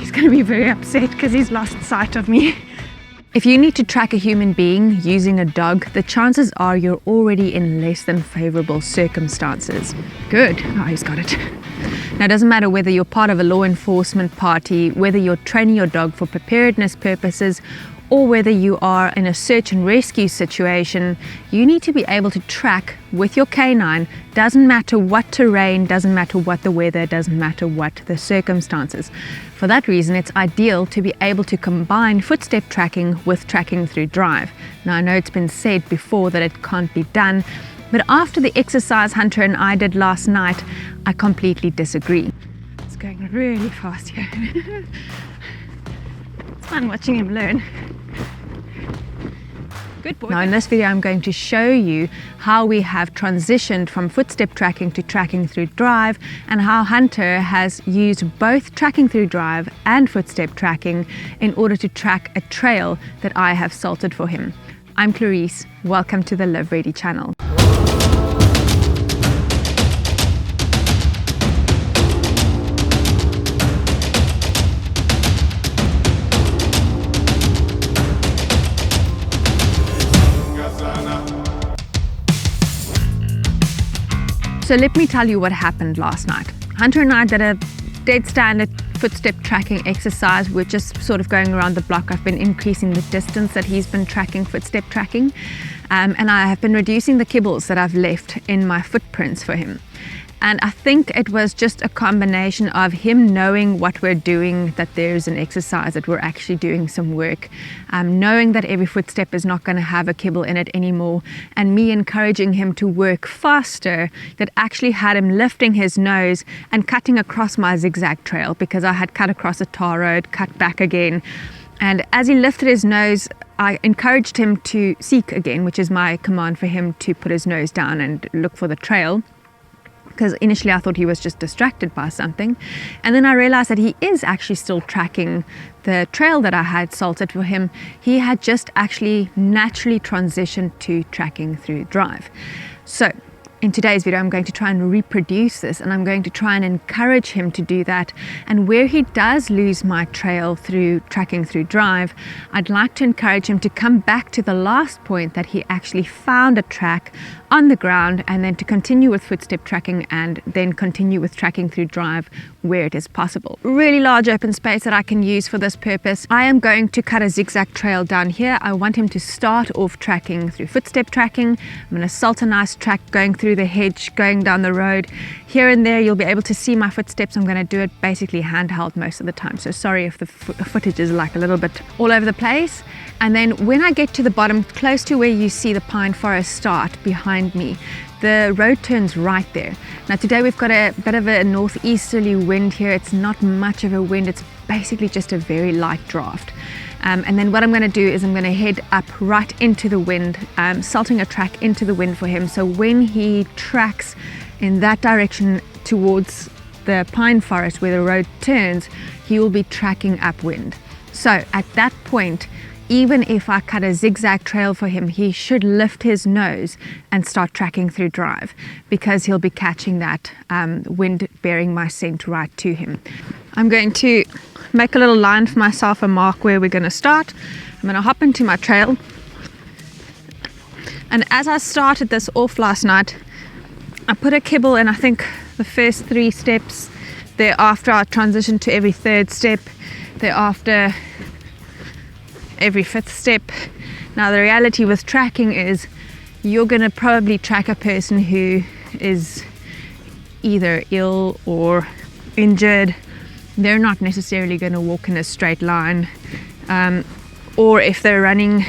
He's going to be very upset because he's lost sight of me. If you need to track a human being using a dog, the chances are you're already in less than favorable circumstances. Good. Oh, he's got it. Now, it doesn't matter whether you're part of a law enforcement party, whether you're training your dog for preparedness purposes, or whether you are in a search and rescue situation, you need to be able to track with your canine. Doesn't matter what terrain, doesn't matter what the weather, doesn't matter what the circumstances. For that reason, it's ideal to be able to combine footstep tracking with tracking through drive. Now, I know it's been said before that it can't be done, but after the exercise Hunter and I did last night, I completely disagree. It's going really fast here. It's fun watching him learn. Good boy. Now in this video I'm going to show you how we have transitioned from footstep tracking to tracking through drive, and how Hunter has used both tracking through drive and footstep tracking in order to track a trail that I have salted for him. I'm Clarice, welcome to the Live Ready channel. So let me tell you what happened last night. Hunter and I did a dead standard footstep tracking exercise. We're just sort of going around the block. I've been increasing the distance that he's been tracking footstep tracking, and I have been reducing the kibbles that I've left in my footprints for him. And I think it was just a combination of him knowing what we're doing, that there's an exercise, that we're actually doing some work, knowing that every footstep is not going to have a kibble in it anymore, and me encouraging him to work faster, that actually had him lifting his nose and cutting across my zigzag trail, because I had cut across a tar road, cut back again. And as he lifted his nose, I encouraged him to seek again, which is my command for him to put his nose down and look for the trail. Because initially I thought he was just distracted by something, and then I realized that he is actually still tracking the trail that I had salted for him. He had just actually naturally transitioned to tracking through drive. So in today's video I'm going to try and reproduce this, and I'm going to try and encourage him to do that. And where he does lose my trail through tracking through drive, I'd like to encourage him to come back to the last point that he actually found a track on the ground, and then to continue with footstep tracking, and then continue with tracking through drive where it is possible. Really large open space that I can use for this purpose. I am going to cut a zigzag trail down here. I want him to start off tracking through footstep tracking. I'm going to salt a nice track going through the hedge, going down the road. Here and there you'll be able to see my footsteps. I'm going to do it basically handheld most of the time, so sorry if the footage is like a little bit all over the place. And then when I get to the bottom, close to where you see the pine forest start behind me, the road turns right there. Now today we've got a bit of a northeasterly wind here. It's not much of a wind, it's basically just a very light draft. And then what I'm going to do is I'm going to head up right into the wind, salting a track into the wind for him, so when he tracks in that direction towards the pine forest where the road turns, he will be tracking upwind. So at that point, even if I cut a zigzag trail for him, he should lift his nose and start tracking through drive, because he'll be catching that wind bearing my scent right to him. I'm going to make a little line for myself, a mark where we're going to start. I'm going to hop into my trail. And as I started this off last night, I put a kibble in, I think, the first 3 steps. Thereafter I transitioned to every 3rd step. Thereafter every 5th step. Now the reality with tracking is you're going to probably track a person who is either ill or injured. They're not necessarily going to walk in a straight line, or if they're running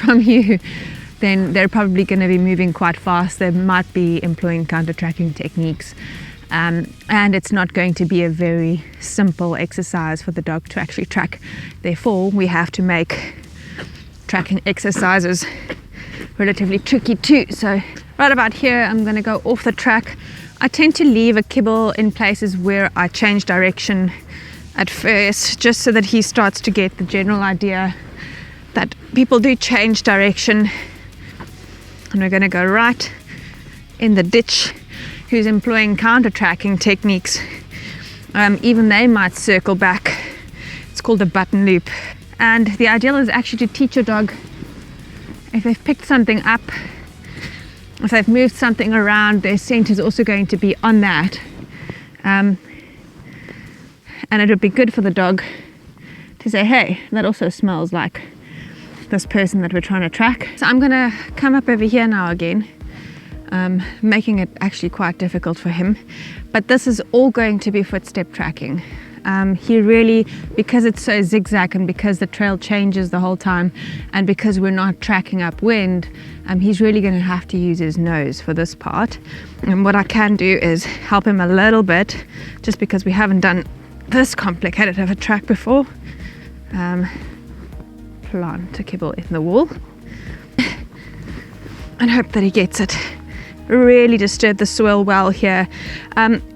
from you, then they're probably going to be moving quite fast. They might be employing counter-tracking techniques. And it's not going to be a very simple exercise for the dog to actually track. Therefore, we have to make tracking exercises relatively tricky too. So right about here, I'm going to go off the track. I tend to leave a kibble in places where I change direction at first, just so that he starts to get the general idea that people do change direction. And we're going to go right in the ditch. Who's employing counter-tracking techniques. even they might circle back. It's called a button loop. And the ideal is actually to teach your dog, if they've picked something up, if they've moved something around, their scent is also going to be on that. And it would be good for the dog to say, hey, that also smells like this person that we're trying to track. So I'm gonna come up over here now again, making it actually quite difficult for him. But this is all going to be footstep tracking. He really, because it's so zigzag and because the trail changes the whole time and because we're not tracking upwind, he's really going to have to use his nose for this part. And what I can do is help him a little bit, just because we haven't done this complicated of a track before. Plant a kibble in the wall and hope that he gets it. Really disturb the soil well here.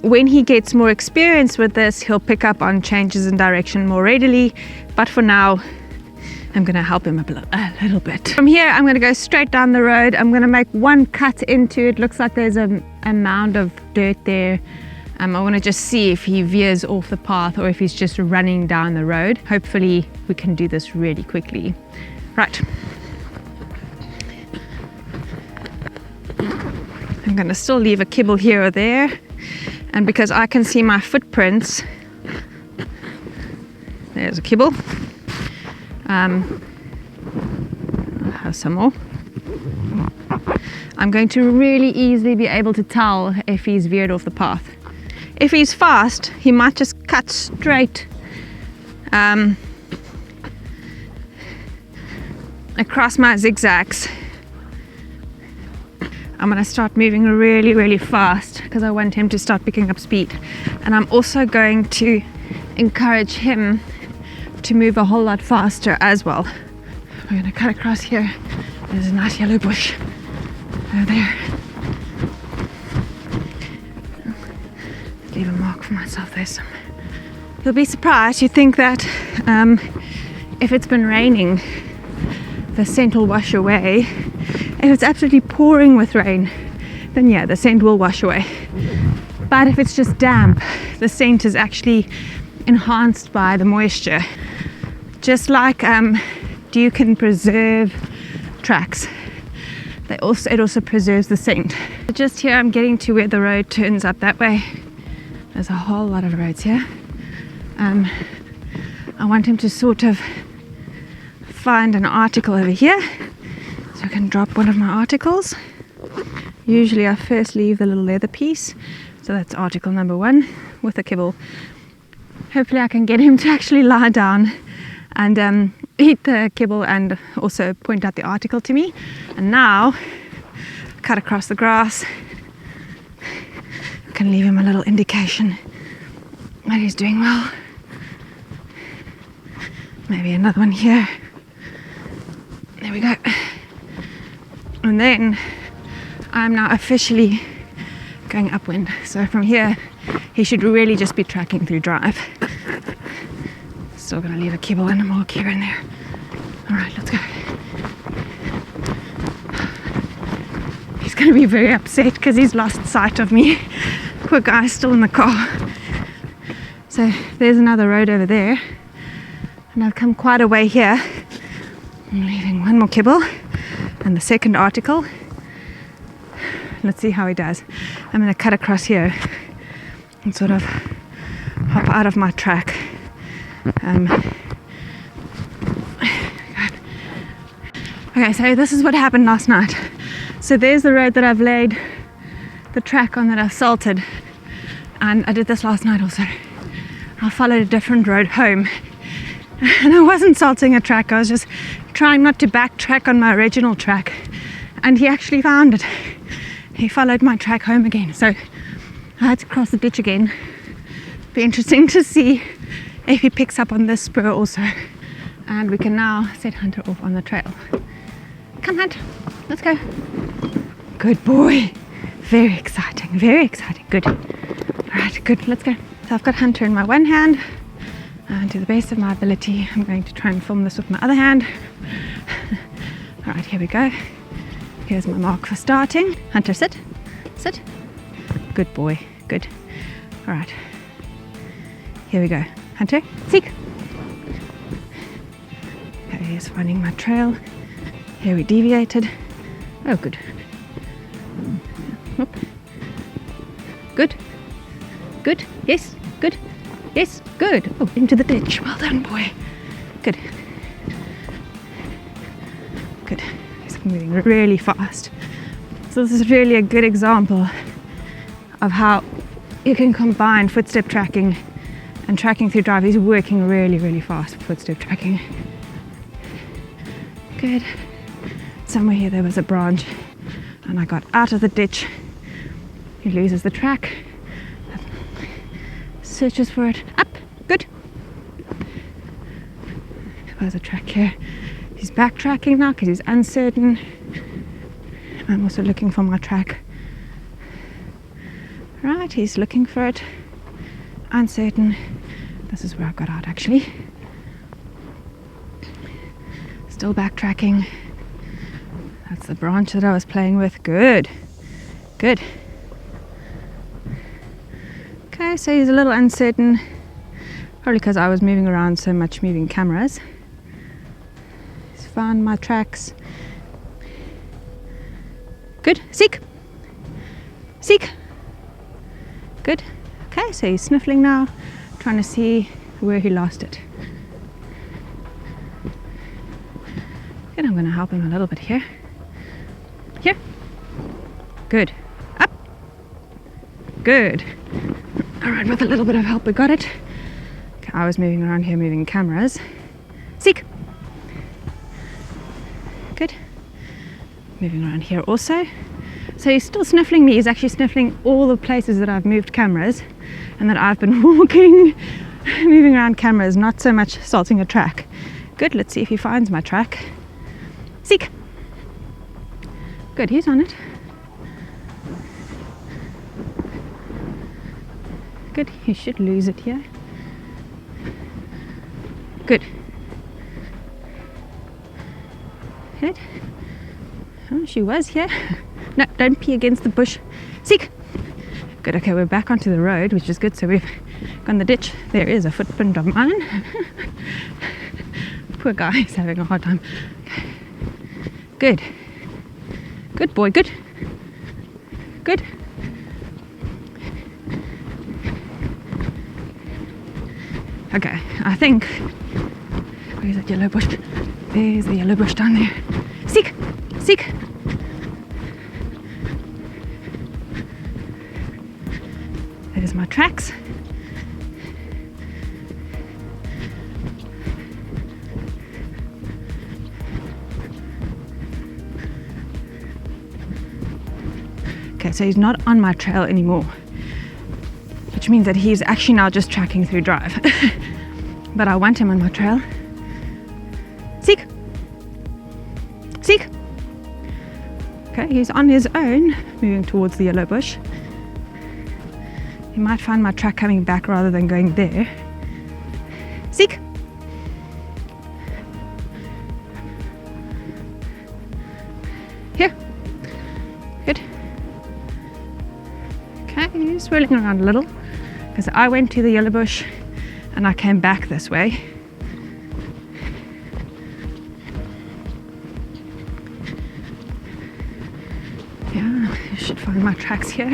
When he gets more experience with this, he'll pick up on changes in direction more readily, but for now I'm going to help him a little bit. From here I'm going to go straight down the road. I'm going to make one cut into it. Looks like there's a mound of dirt there. I want to just see if he veers off the path or if he's just running down the road. Hopefully we can do this really quickly. Right. I'm going to still leave a kibble here or there, and because I can see my footprints, there's a kibble. I'll have some more. I'm going to really easily be able to tell if he's veered off the path. If he's fast, he might just cut straight across my zigzags. I'm going to start moving really, really fast because I want him to start picking up speed. And I'm also going to encourage him to move a whole lot faster as well. We're going to cut across here. There's a nice yellow bush over there. Leave a mark for myself. There's some. You'll be surprised. You think that if it's been raining, the scent will wash away. If it's absolutely pouring with rain, then yeah, the scent will wash away. But if it's just damp, the scent is actually enhanced by the moisture. Just like dew can preserve tracks, it also preserves the scent. Just here I'm getting to where the road turns up that way. There's a whole lot of roads here. I want him to sort of find an article over here. So I can drop one of my articles. Usually I first leave the little leather piece. So that's article number 1 with a kibble. Hopefully I can get him to actually lie down and eat the kibble and also point out the article to me. And now, cut across the grass. I can leave him a little indication that he's doing well. Maybe another one here. There we go. And then I'm now officially going upwind. So from here, he should really just be tracking through drive. Still gonna leave a kibble and a mark here and there. All right, let's go. He's gonna be very upset because he's lost sight of me. Poor guy's still in the car. So there's another road over there. And I've come quite a way here. I'm leaving one more kibble and the second article. Let's see how he does. I'm going to cut across here and sort of hop out of my track. Okay, so this is what happened last night. So there's the road that I've laid the track on, that I've salted, and I did this last night also. I followed a different road home, and I wasn't salting a track, I was just trying not to backtrack on my original track, and he actually found it. He followed my track home again, so I had to cross the ditch again. Be interesting to see if he picks up on this spur also, and we can now set Hunter off on the trail. Come Hunt, let's go. Good boy. Very exciting, good. All right, good, let's go. So I've got Hunter in my one hand, and to the best of my ability I'm going to try and film this with my other hand. All right, here we go. Here's my mark for starting. Hunter, sit. Good boy, good. All right. Here we go. Hunter, seek. Okay, he's finding my trail. Here we deviated. Oh, good. Whoop. Good. Good. Yes. Good. Yes. Good. Oh, into the ditch. Well done, boy. Good. Good. He's moving really fast. So this is really a good example of how you can combine footstep tracking and tracking through drive. He's working really, really fast with footstep tracking. Good. Somewhere here there was a branch and I got out of the ditch. He loses the track. Searches for it. Up. Good. There's a track here. He's backtracking now because he's uncertain. I'm also looking for my track. Right, he's looking for it. Uncertain. This is where I got out actually. Still backtracking. That's the branch that I was playing with. Good. Good. Okay, so he's a little uncertain. Probably because I was moving around so much, moving cameras. He's found my tracks. Good. Seek. Seek. Good. Okay, so he's sniffling now, trying to see where he lost it. Good, I'm going to help him a little bit here. Here. Good. Up. Good. All right, with a little bit of help, we got it. Okay, I was moving around here, moving cameras. Seek. Good. Moving around here also. So he's still sniffling me. He's actually sniffling all the places that I've moved cameras and that I've been walking, moving around cameras, not so much salting a track. Good, let's see if he finds my track. Seek. Good, he's on it. Good, he should lose it here. Good. Good. Oh, she was here. No, don't pee against the bush. Seek. Good, okay, we're back onto the road, which is good. So we've gone the ditch. There is a footprint of mine. Poor guy, he's having a hard time. Good. Good boy, good. Good. Okay, I think, where's that yellow bush? There's the yellow bush down there. Seek. Seek. There's my tracks. Okay, so he's not on my trail anymore, which means that he's actually now just tracking through drive. But I want him on my trail. Seek. Seek. Okay, he's on his own, moving towards the yellow bush. He might find my track coming back rather than going there. Seek. Here. Good. Okay, he's swirling around a little because I went to the yellow bush and I came back this way. Yeah, you should find my tracks here.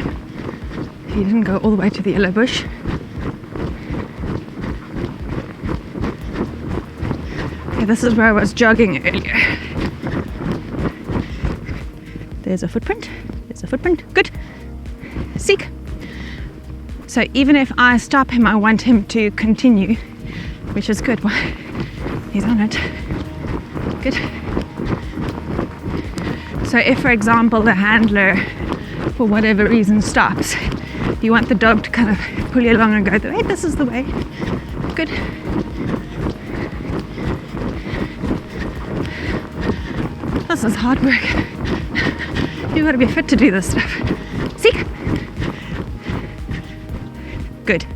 He didn't go all the way to the yellow bush. Okay, this is where I was jogging earlier. There's a footprint. There's a footprint. Good. Seek. So even if I stop him, I want him to continue, which is good. He's on it. Good. So if, for example, the handler, for whatever reason, stops, you want the dog to kind of pull you along and go, hey, this is the way. Good. This is hard work. You've got to be fit to do this stuff. Seek. Good.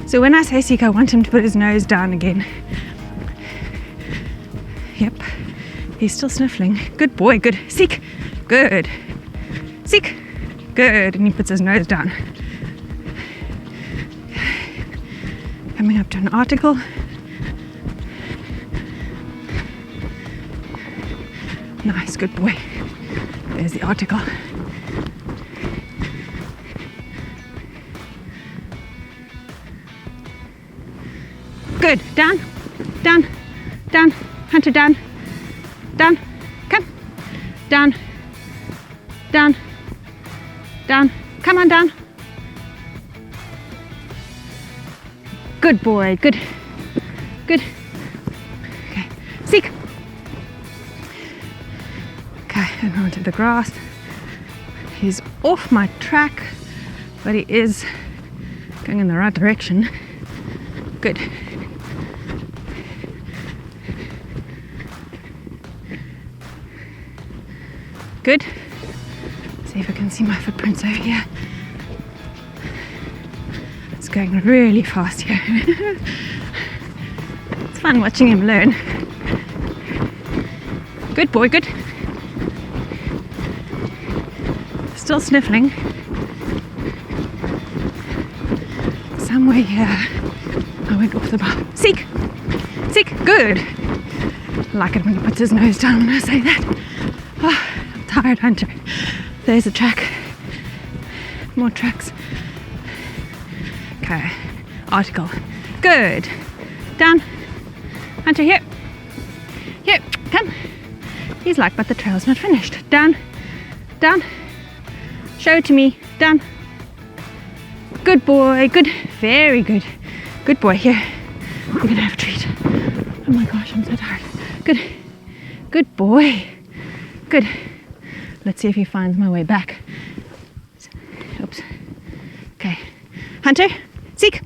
So when I say seek, I want him to put his nose down again. Yep. He's still sniffling. Good boy, good. Seek. Good. Seek. Good. And he puts his nose down. Coming up to an article. Nice, good boy. There's the article. Good. Down, down, down. Hunter, down, down. Come. Down, down, down. Come on, down. Good boy. Good. Good. Okay. Seek. Okay, and onto the grass. He's off my track, but he is going in the right direction. Good. Good. See if I can see my footprints over here. It's going really fast here. It's fun watching him learn. Good boy, good. Still sniffling. Somewhere here. I went off the bar. Seek! Seek! Good! I like it when he puts his nose down when I say that. Oh, I'm tired, Hunter. There's a track. More tracks. Okay. Article. Good. Down. Hunter, here. Here. Come. He's like, but the trail's not finished. Down. Down. Show it to me. Down. Good boy. Good. Very good. Good boy. Here. You're going to have a treat. Oh my gosh, I'm so tired. Good. Good boy. Good. Let's see if he finds my way back. Oops. Okay. Hunter, seek.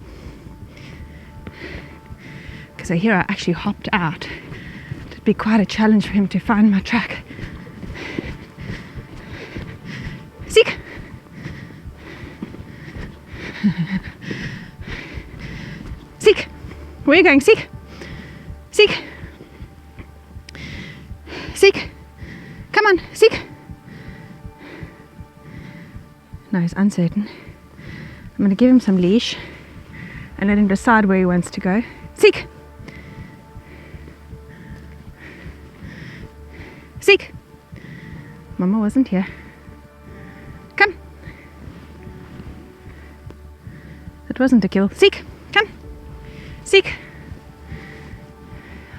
Because I hear I actually hopped out. It'd be quite a challenge for him to find my track. Seek. Seek. Where are you going? Seek. Seek. Seek. Come on, seek. No, he's uncertain. I'm going to give him some leash and let him decide where he wants to go. Seek. Seek. Mama wasn't here. Come. It wasn't a kill. Seek. Come. Seek.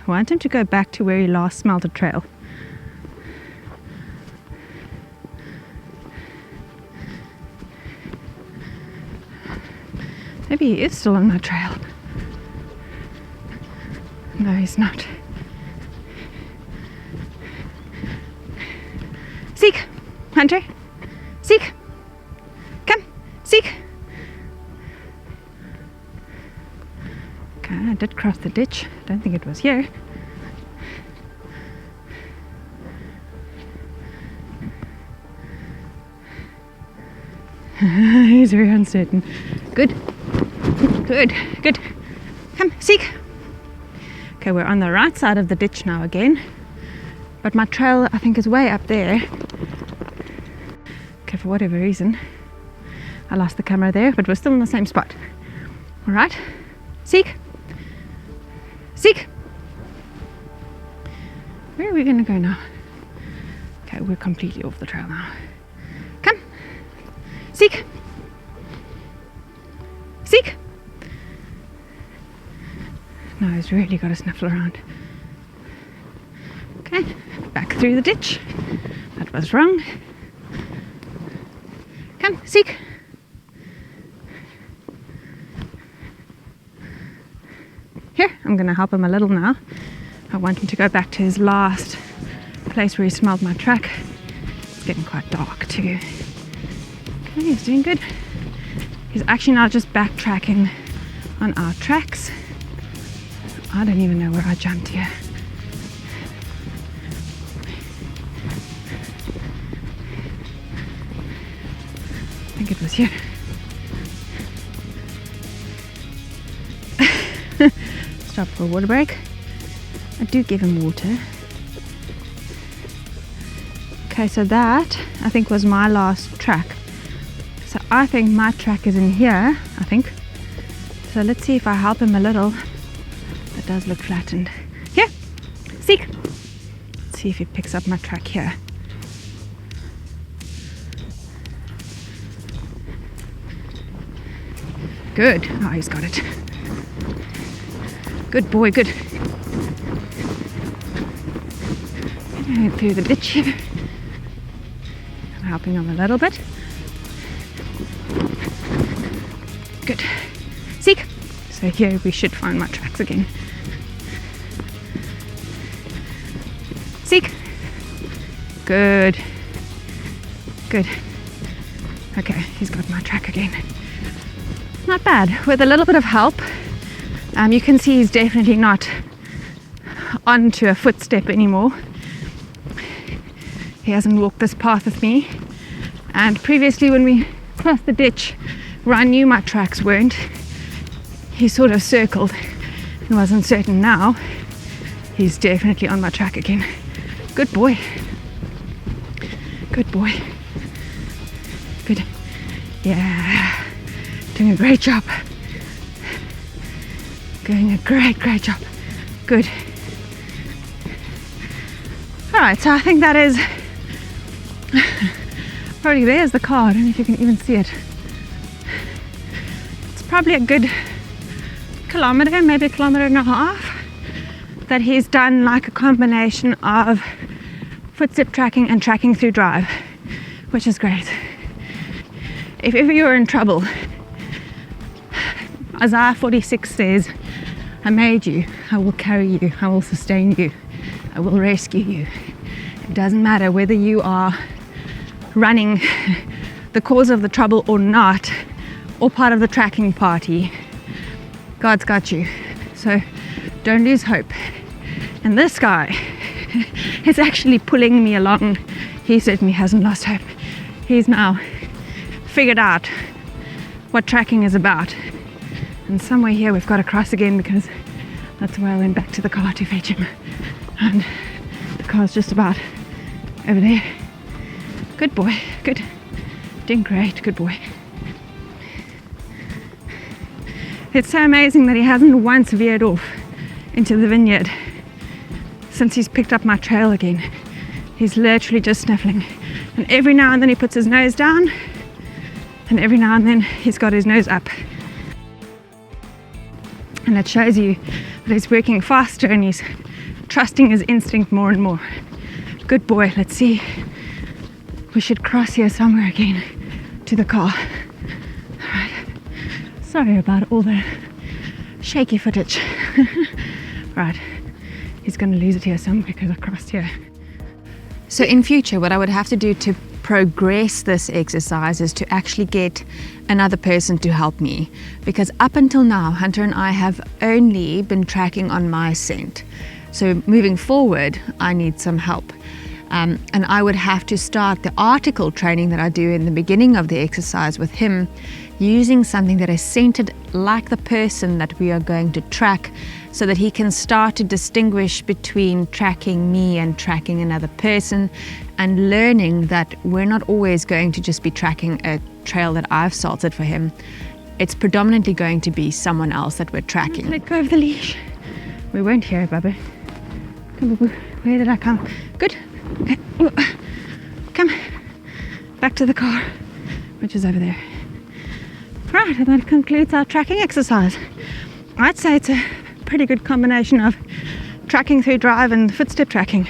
I want him to go back to where he last smelled a trail. Maybe he is still on my trail. No, he's not. Seek, Hunter. Seek. Come, seek. Okay, I did cross the ditch. Don't think it was here. He's very uncertain. Good. Good. Good. Come, seek. Okay, we're on the right side of the ditch now again. But my trail, I think, is way up there. Okay, for whatever reason, I lost the camera there, but we're still in the same spot. All right. Seek. Seek. Where are we going to go now? Okay, we're completely off the trail now. Come. Seek. Seek. No, he's really got to sniffle around. Okay, back through the ditch. That was wrong. Come, seek. Here, I'm going to help him a little now. I want him to go back to his last place where he smelled my track. It's getting quite dark too. Okay, he's doing good. He's actually now just backtracking on our tracks. I don't even know where I jumped here. I think it was here. Stop for a water break. I do give him water. Okay, so that I think was my last track. So I think my track is in here, I think. So let's see if I help him a little. That does look flattened. Here, seek. Let's see if he picks up my track here. Good. Oh, he's got it. Good boy, good. Going through the ditch here. I'm helping him a little bit. Good. Seek. So here we should find my tracks again. Seek. Good. Good. Okay, he's got my track again. Not bad. With a little bit of help, you can see he's definitely not onto a footstep anymore. He hasn't walked this path with me. And previously when we crossed the ditch where I knew my tracks weren't, he sort of circled and wasn't certain. Now he's definitely on my track again. Good boy. Good boy. Good. Yeah. Doing a great job. Doing a great job. Good. Alright, so I think that is probably, there's the car. I don't know if you can even see it. It's probably a good kilometer, maybe a kilometer and a half, that he's done like a combination of footstep tracking and tracking through drive, which is great. If ever you're in trouble, Isaiah 46 says, I made you, I will carry you, I will sustain you, I will rescue you. It doesn't matter whether you are running the cause of the trouble or not, or part of the tracking party. God's got you. So don't lose hope. And this guy is actually pulling me along. He certainly hasn't lost hope. He's now figured out what tracking is about. And somewhere here we've got to cross again, because that's where I went back to the car to fetch him. And the car's just about over there. Good boy, good. Doing great, good boy. It's so amazing that he hasn't once veered off into the vineyard since he's picked up my trail again. He's literally just sniffling. And every now and then he puts his nose down, and every now and then he's got his nose up. And it shows you that he's working faster and he's trusting his instinct more and more. Good boy. Let's see. We should cross here somewhere again to the car. All right. Sorry about all the shaky footage. Right. He's going to lose it here somewhere because I crossed here. So in future, what I would have to do to progress this exercise is to actually get another person to help me, because up until now Hunter and I have only been tracking on my scent. So moving forward I need some help, and I would have to start the article training that I do in the beginning of the exercise with him using something that is scented like the person that we are going to track, so that he can start to distinguish between tracking me and tracking another person, and learning that we're not always going to just be tracking a trail that I've salted for him. It's predominantly going to be someone else that we're tracking. Let go of the leash. We weren't here, Bubba. Come, Boo. Where did I come? Good. Okay. Come. Back to the car, which is over there. Right, and that concludes our tracking exercise. I'd say it's a pretty good combination of tracking through drive and footstep tracking.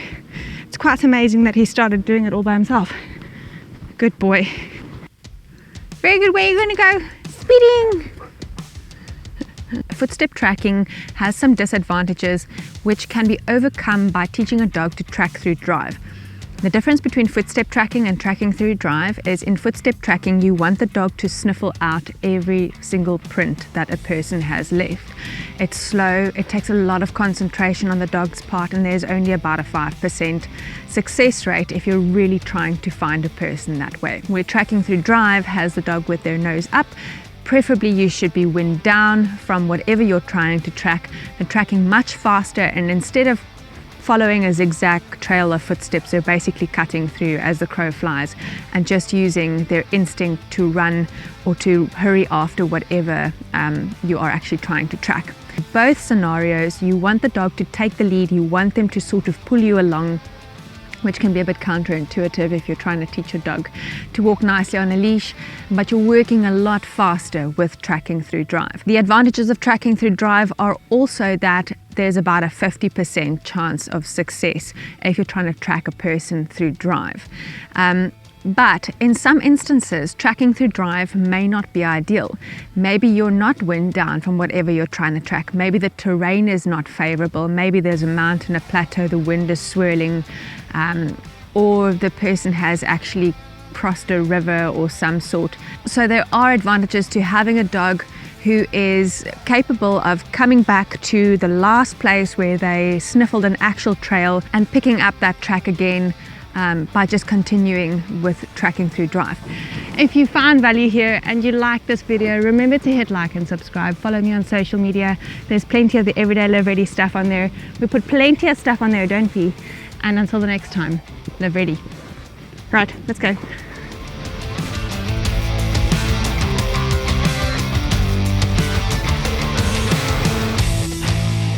It's quite amazing that he started doing it all by himself. Good boy. Very good. Where are you going to go? Speeding! Footstep tracking has some disadvantages which can be overcome by teaching a dog to track through drive. The difference between footstep tracking and tracking through drive is in footstep tracking you want the dog to sniffle out every single print that a person has left. It's slow, it takes a lot of concentration on the dog's part, and there's only about a 5% success rate if you're really trying to find a person that way. Where tracking through drive has the dog with their nose up. Preferably you should be wind down from whatever you're trying to track. They're tracking much faster, and instead of following a zigzag trail of footsteps. They're basically cutting through as the crow flies and just using their instinct to run or to hurry after whatever you are actually trying to track. Both scenarios, you want the dog to take the lead, you want them to sort of pull you along, which can be a bit counterintuitive if you're trying to teach your dog to walk nicely on a leash, but you're working a lot faster with tracking through drive. The advantages of tracking through drive are also that there's about a 50% chance of success if you're trying to track a person through drive. But in some instances, tracking through drive may not be ideal. Maybe you're not wind down from whatever you're trying to track. Maybe the terrain is not favorable. Maybe there's a mountain, a plateau, the wind is swirling, or the person has actually crossed a river or some sort. So there are advantages to having a dog who is capable of coming back to the last place where they sniffled an actual trail and picking up that track again by just continuing with tracking through drive. If you found value here and you like this video, remember to hit like and subscribe. Follow me on social media. There's plenty of the everyday live ready stuff on there. We put plenty of stuff on there, don't we? And until the next time, live ready. Right, let's go.